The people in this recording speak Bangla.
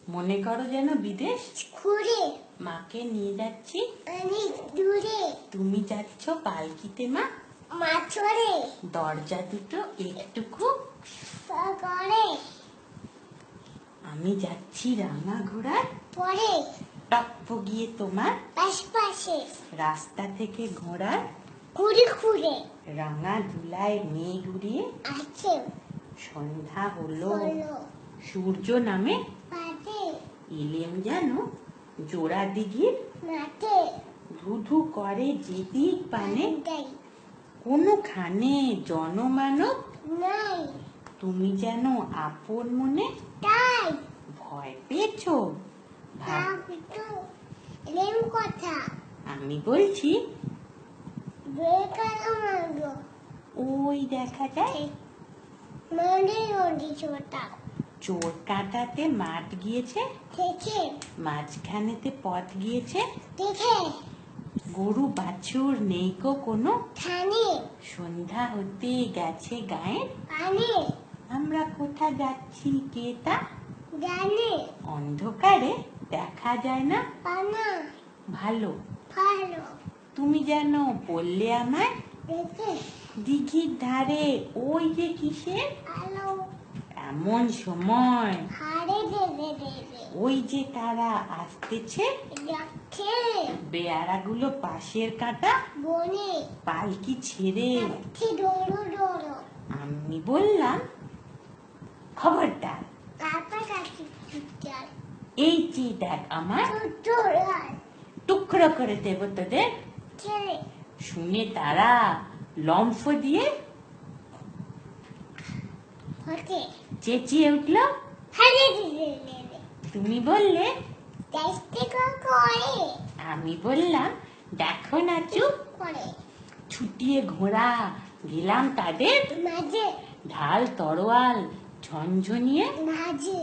মনে করো যেন বিদেশ ঘুরে মাকে নিয়ে যাচ্ছি অনেক দূরে তুমি যাচ্ছ পালকিতে মা মাছরে দরজা দুটো একটুকু করে আমি যাচ্ছি রাঙা ঘোড়ার পরে টপ্প গিয়ে তোমার আশপাশে রাস্তা থেকে ঘোড়ার ঘুরে ঘুরে রাঙা ধুলায় মেঘ উড়িয়ে আছে সন্ধ্যা হলো হলো সূর্য নামে পাতে এলেম যেন জোড়া দিঘির মাঠে ধুধু করে যেদিক পানে দেয় কোনোখানে জনমানব নাই তুমি যেন আপন মনে তাই ভয় পেয়েছো ভাবতো এলেম কথা আমি বলছি বেকার মারলো ওই দেখা যায় মনে নদী ছোটা চোর কাটাতে মাঠ গিয়েছে দেখে মাঝখানেতে পথ গিয়েছে দেখে গরু বাছুর নেই কো কোনো থানে সন্ধ্যা হতে গেছে গায়ে পানে আমরা কোথা যাচ্ছি কে তা জানে অন্ধকারে দেখা যায় না পানা ভালো ভালো তুমি যেন বললে আমায় দেখে দিঘির ধারে ওই যে কিসের আলো এমন সময় হারে দেবে দেবে ওই যে তারা আসতেছে যাচ্ছে বেয়ারাগুলো পাশের কাটা বনে পালকি ছেড়ে যাচ্ছে ডোরো ডোরো আমি বললাম খবরদার তারপর কাছে চুপচাপ এই যে দেখ আমার ছোট্ট লাল টুকরো করে দেব তোদের ছেলে শুনে তারা লম্ফ দিয়ে হতে চেঁচিয়ে উঠল হারে দেবে দেবে তুমি বললে দেখতে করে আমি বললাম দেখো না চুপ করে ছুটিয়ে ঘোড়া গেলাম তাদের মাঝে ঢাল তরোয়াল ঝনঝনিয়ে মাঝে